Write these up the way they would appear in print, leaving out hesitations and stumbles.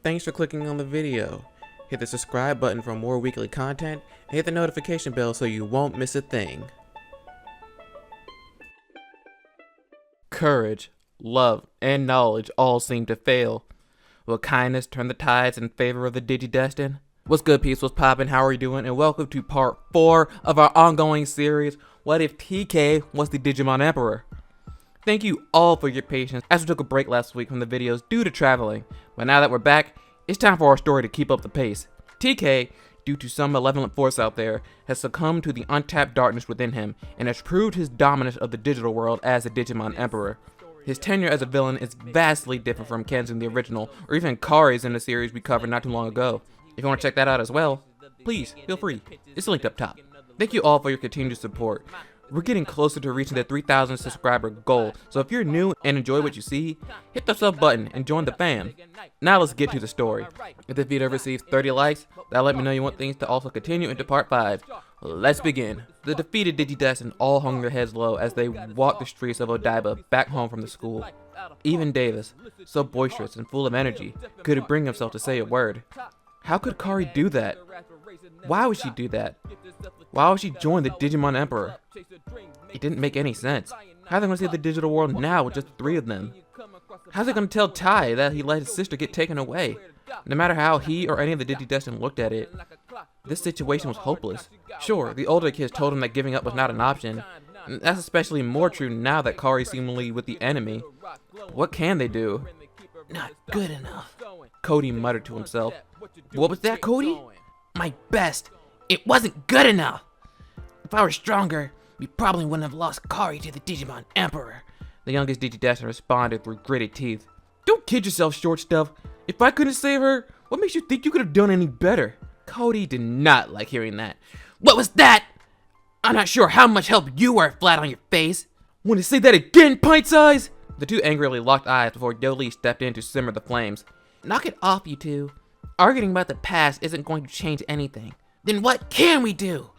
Thanks for clicking on the video. Hit the subscribe button for more weekly content and hit the notification bell so you won't miss a thing. Courage, love, and knowledge all seem to fail. Will kindness turn the tides in favor of the DigiDestined? What's good, peeps? What's poppin'? How are you doing? And welcome to part 4 of our ongoing series, What If TK Was the Digimon Emperor? Thank you all for your patience as we took a break last week from the videos due to traveling, but now that we're back, it's time for our story to keep up the pace. TK, due to some malevolent force out there, has succumbed to the untapped darkness within him and has proved his dominance of the digital world as the Digimon Emperor. His tenure as a villain is vastly different from Ken's in the original, or even Kari's in the series we covered not too long ago. If you want to check that out as well, please feel free. It's linked up top. Thank you all for your continued support. We're getting closer to reaching the 3,000 subscriber goal, so if you're new and enjoy what you see, hit the sub button and join the fam. Now let's get to the story. If this video receives 30 likes, that'll let me know you want things to also continue into part 5. Let's begin. The defeated DigiDestined all hung their heads low as they walked the streets of Odaiba back home from the school. Even Davis, so boisterous and full of energy, couldn't bring himself to say a word. How could Kari do that? Why would she do that? Why would she join the Digimon Emperor? It didn't make any sense. How are they going to save the digital world now with just 3 of them? How's he going to tell Tai that he let his sister get taken away? No matter how he or any of the DigiDestined looked at it, this situation was hopeless. Sure, the older kids told him that giving up was not an option, and that's especially more true now that Kari's seemingly with the enemy. But what can they do? Not good enough, Cody muttered to himself. What was that, Cody? My best. It wasn't good enough. If I were stronger, we probably wouldn't have lost Kari to the Digimon Emperor. The youngest DigiDestined responded through gritted teeth. Don't kid yourself, short stuff. If I couldn't save her, what makes you think you could have done any better? Cody did not like hearing that. What was that? I'm not sure how much help you were, flat on your face. Want to say that again, pint size? The two angrily locked eyes before Yoli stepped in to simmer the flames. Knock it off, you two. Arguing about the past isn't going to change anything. Then what can we do?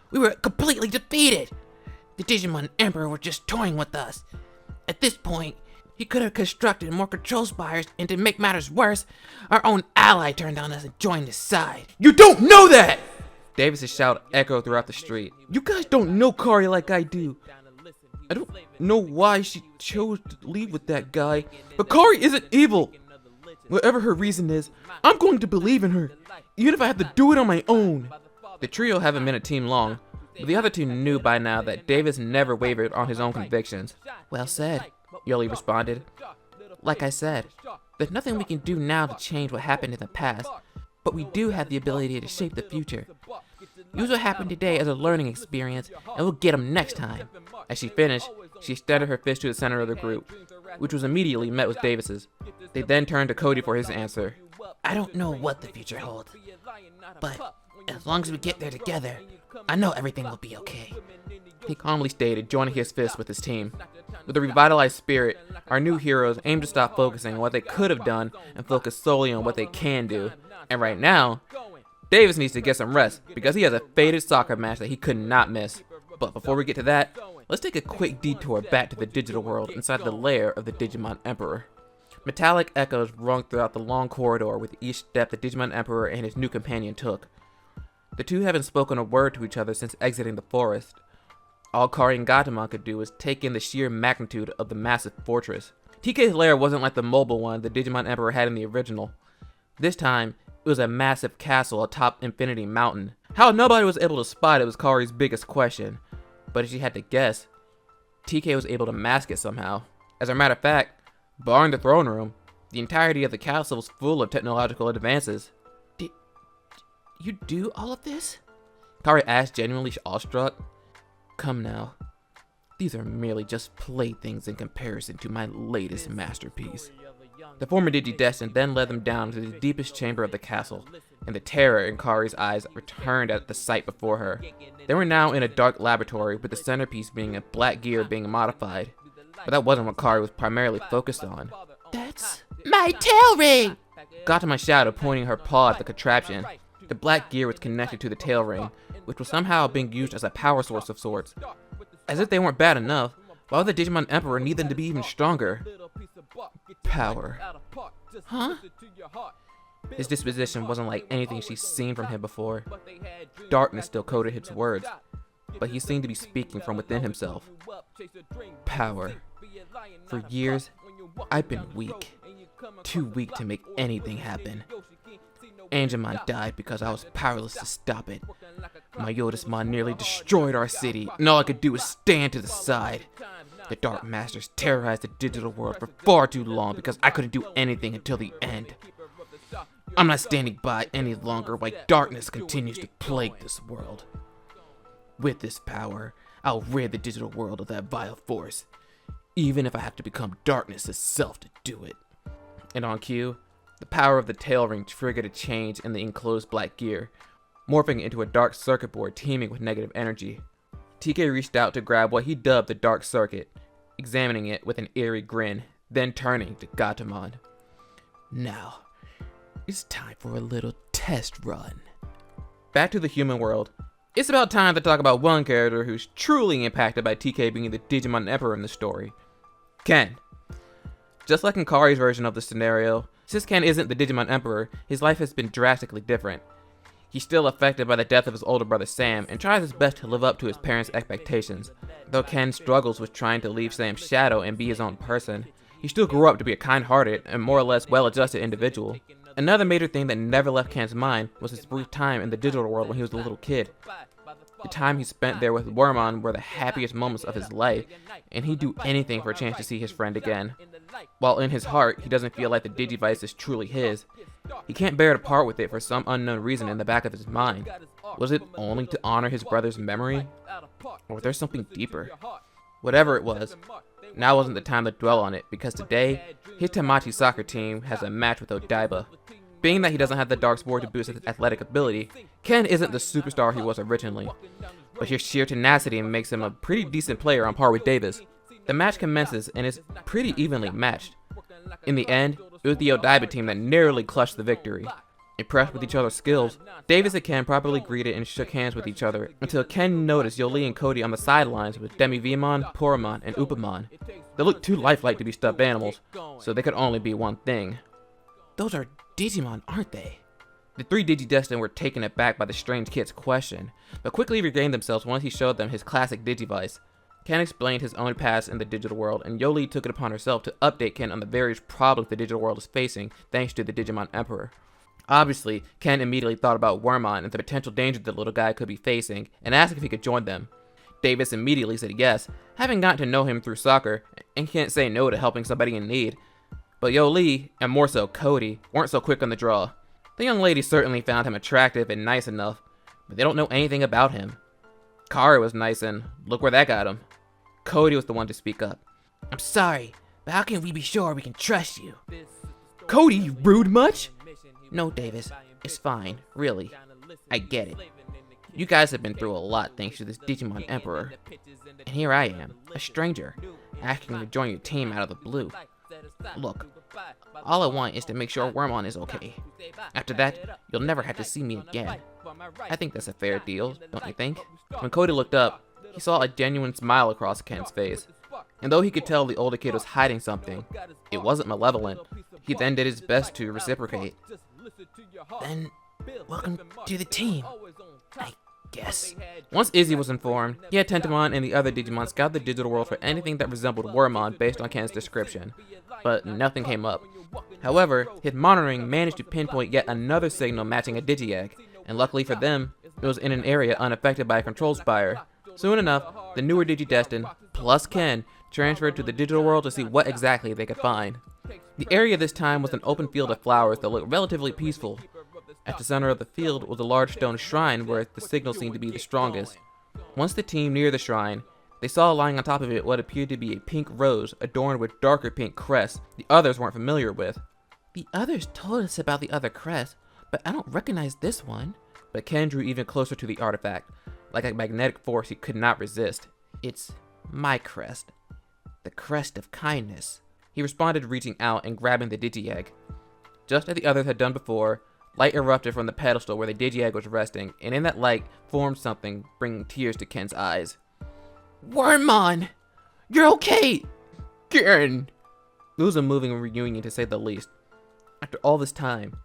We were completely defeated. The Digimon Emperor was just toying with us. At this point, he could have constructed more control spires, and to make matters worse, our own ally turned on us and joined his side. You don't know that! Davis's shout echoed throughout the street. You guys don't know Kari like I do. I don't know why she chose to leave with that guy, but Kari isn't evil. Whatever her reason is, I'm going to believe in her, even if I have to do it on my own. The trio haven't been a team long, but the other two knew by now that Davis never wavered on his own convictions. Well said, Yoli responded. Like I said, there's nothing we can do now to change what happened in the past, but we do have the ability to shape the future. Use what happened today as a learning experience, and we'll get them next time. As she finished, she extended her fist to the center of the group, which was immediately met with Davis's. They then turned to Cody for his answer. I don't know what the future holds, but as long as we get there together, I know everything will be okay. He calmly stated, joining his fist with his team. With a revitalized spirit, our new heroes aim to stop focusing on what they could have done and focus solely on what they can do. And right now, Davis needs to get some rest because he has a fated soccer match that he could not miss. But before we get to that, let's take a quick detour back to the digital world inside the lair of the Digimon Emperor. Metallic echoes rung throughout the long corridor with each step the Digimon Emperor and his new companion took. The two haven't spoken a word to each other since exiting the forest. All Kari and Gatomon could do was take in the sheer magnitude of the massive fortress. TK's lair wasn't like the mobile one the Digimon Emperor had in the original. This time, it was a massive castle atop Infinity Mountain. How nobody was able to spot it was Kari's biggest question. But if she had to guess, TK was able to mask it somehow. As a matter of fact, barring the throne room, the entirety of the castle was full of technological advances. Did you do all of this? Kari asked, genuinely awestruck. Come now. These are merely just playthings in comparison to my latest masterpiece. The former DigiDestined then led them down to the deepest chamber of the castle, and the terror in Kari's eyes returned at the sight before her. They were now in a dark laboratory, with the centerpiece being a black gear being modified. But that wasn't what Kari was primarily focused on. That's my tail ring! Gatomon shouted, pointing her paw at the contraption. The black gear was connected to the tail ring, which was somehow being used as a power source of sorts. As if they weren't bad enough, why would the Digimon Emperor need them to be even stronger? Power. Huh? His disposition wasn't like anything she's seen from him before. Darkness still coded his words, but he seemed to be speaking from within himself. Power. For years, I've been weak. Too weak to make anything happen. Angemon died because I was powerless to stop it. My Yotismon nearly destroyed our city, and all I could do was stand to the side. The Dark Masters terrorized the digital world for far too long because I couldn't do anything until the end. I'm not standing by any longer while darkness continues to plague this world. With this power, I'll rid the digital world of that vile force, even if I have to become darkness itself to do it. And on cue, the power of the tail ring triggered a change in the enclosed black gear, morphing into a dark circuit board teeming with negative energy. TK reached out to grab what he dubbed the dark circuit, examining it with an eerie grin, then turning to Gatomon. Now, it's time for a little test run. Back to the human world. It's about time to talk about one character who's truly impacted by TK being the Digimon Emperor in the story. Ken. Just like in Kari's version of the scenario, since Ken isn't the Digimon Emperor, his life has been drastically different. He's still affected by the death of his older brother Sam and tries his best to live up to his parents' expectations. Though Ken struggles with trying to leave Sam's shadow and be his own person, he still grew up to be a kind-hearted and more or less well-adjusted individual. Another major thing that never left Ken's mind was his brief time in the digital world when he was a little kid. The time he spent there with Wormmon were the happiest moments of his life, and he'd do anything for a chance to see his friend again. While in his heart, he doesn't feel like the Digivice is truly his. He can't bear to part with it for some unknown reason in the back of his mind. Was it only to honor his brother's memory? Or was there something deeper? Whatever it was, now wasn't the time to dwell on it, because today, his Tamachi soccer team has a match with Odaiba. Being that he doesn't have the Darksboard to boost his athletic ability, Ken isn't the superstar he was originally, but his sheer tenacity makes him a pretty decent player on par with Davis. The match commences and is pretty evenly matched. In the end, it was the Odaiba team that narrowly clutched the victory. Impressed with each other's skills, Davis and Ken properly greeted and shook hands with each other until Ken noticed Yoli and Cody on the sidelines with Demi-Vimon, Poramon, and Upamon. They looked too lifelike to be stuffed animals, so they could only be one thing. Those are Digimon, aren't they? The three DigiDestined were taken aback by the strange kid's question, but quickly regained themselves once he showed them his classic Digivice. Ken explained his own past in the digital world, and Yoli took it upon herself to update Ken on the various problems the digital world is facing thanks to the Digimon Emperor. Obviously, Ken immediately thought about Wormmon and the potential danger the little guy could be facing, and asked if he could join them. Davis immediately said yes, having gotten to know him through soccer, and can't say no to helping somebody in need. But Yoli, and more so Cody, weren't so quick on the draw. The young lady certainly found him attractive and nice enough, but they don't know anything about him. Kari was nice, and look where that got him. Cody was the one to speak up. I'm sorry, but how can we be sure we can trust you? Cody, you rude much? No, Davis, it's fine, really. I get it. You guys have been through a lot thanks to this Digimon Emperor. And here I am, a stranger, asking to join your team out of the blue. Look, all I want is to make sure Wormmon is okay. After that, you'll never have to see me again. I think that's a fair deal, don't you think? When Cody looked up, he saw a genuine smile across Ken's face. And though he could tell the older kid was hiding something, it wasn't malevolent. He then did his best to reciprocate. Then, welcome to the team, I guess. Once Izzy was informed, he had Tentomon and the other Digimon scout the digital world for anything that resembled Wormmon based on Ken's description, but nothing came up. However, his monitoring managed to pinpoint yet another signal matching a Digiegg, and luckily for them, it was in an area unaffected by a control spire. Soon enough, the newer DigiDestined, plus Ken, transferred to the digital world to see what exactly they could find. The area this time was an open field of flowers that looked relatively peaceful. At the center of the field was a large stone shrine where the signal seemed to be the strongest. Once the team neared the shrine, they saw lying on top of it what appeared to be a pink rose adorned with darker pink crests the others weren't familiar with. The others told us about the other crest, but I don't recognize this one. But Ken drew even closer to the artifact, like a magnetic force he could not resist. It's my crest. The crest of kindness. He responded, reaching out and grabbing the Digiegg. Just as the others had done before, light erupted from the pedestal where the Digiegg was resting, and in that light formed something, bringing tears to Ken's eyes. Wormmon! You're okay! Ken! It was a moving reunion to say the least. After all this time,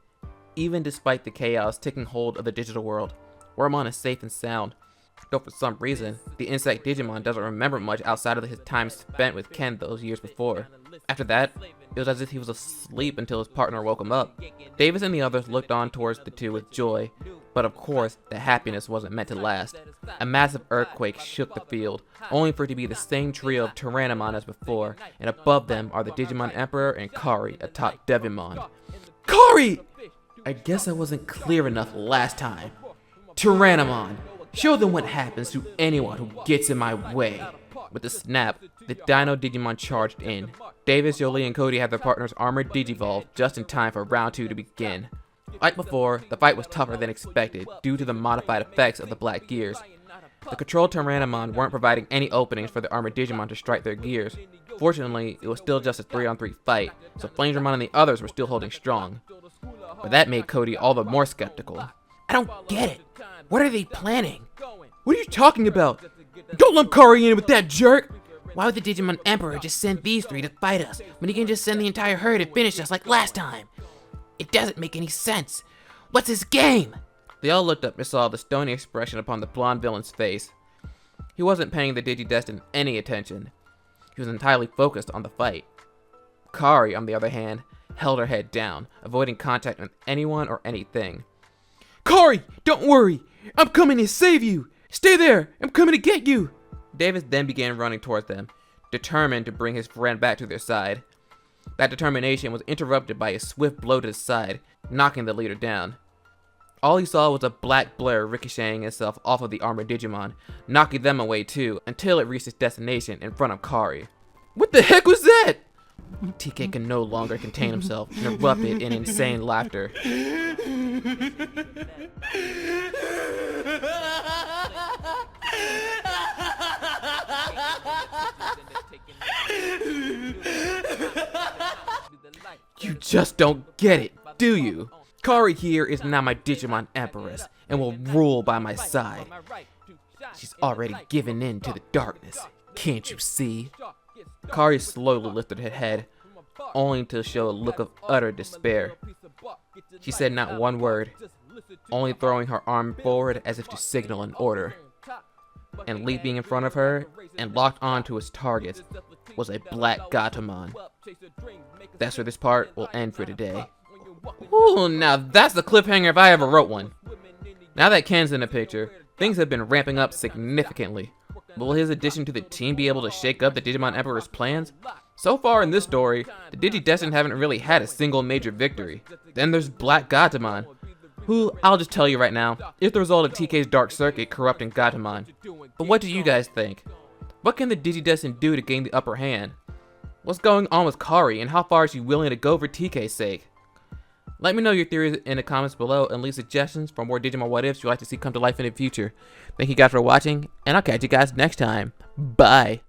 even despite the chaos taking hold of the digital world. Wormmon is safe and sound, though for some reason, the insect Digimon doesn't remember much outside of his time spent with Ken those years before. After that, it was as if he was asleep until his partner woke him up. Davis and the others looked on towards the two with joy, but of course, the happiness wasn't meant to last. A massive earthquake shook the field, only for it to be the same trio of Tyrannomon as before, and above them are the Digimon Emperor and Kari atop Devimon. Kari! I guess I wasn't clear enough last time. Tyrannomon, show them what happens to anyone who gets in my way. With a snap, the Dino Digimon charged in. Davis, Jolie, and Cody had their partners armored Digivolve just in time for round 2 to begin. Like before, the fight was tougher than expected due to the modified effects of the black gears. The controlled Tyrannomon weren't providing any openings for the armored Digimon to strike their gears. Fortunately, it was still just a 3-on-3 fight, so Flamedramon and the others were still holding strong. But that made Cody all the more skeptical. I don't get it. What are they planning? What are you talking about? Don't lump Kari in with that jerk! Why would the Digimon Emperor just send these 3 to fight us, when he can just send the entire herd and finish us like last time? It doesn't make any sense. What's his game? They all looked up and saw the stony expression upon the blonde villain's face. He wasn't paying the DigiDestined any attention. He was entirely focused on the fight. Kari, on the other hand, held her head down, avoiding contact with anyone or anything. Kari, don't worry! I'm coming to save you! Stay there! I'm coming to get you! Davis then began running towards them, determined to bring his friend back to their side. That determination was interrupted by a swift blow to the side, knocking the leader down. All he saw was a black blur ricocheting itself off of the armored Digimon, knocking them away too, until it reached its destination in front of Kari. What the heck was that? TK can no longer contain himself and erupted in insane laughter. You just don't get it, do you? Kari here is now my Digimon Empress and will rule by my side. She's already given in to the darkness, can't you see? Kari slowly lifted her head, only to show a look of utter despair. She said not one word, only throwing her arm forward as if to signal an order. And leaping in front of her and locked onto its target was a black Gatomon. That's where this part will end for today. Ooh, now that's the cliffhanger if I ever wrote one. Now that Ken's in the picture, things have been ramping up significantly. Will his addition to the team be able to shake up the Digimon Emperor's plans? So far in this story, the DigiDestined haven't really had a single major victory. Then there's Black Gatomon, who, I'll just tell you right now, is the result of TK's Dark Circuit corrupting Gatomon. But what do you guys think? What can the DigiDestined do to gain the upper hand? What's going on with Kari, and how far is she willing to go for TK's sake? Let me know your theories in the comments below and leave suggestions for more Digimon What Ifs you'd like to see come to life in the future. Thank you guys for watching, and I'll catch you guys next time. Bye!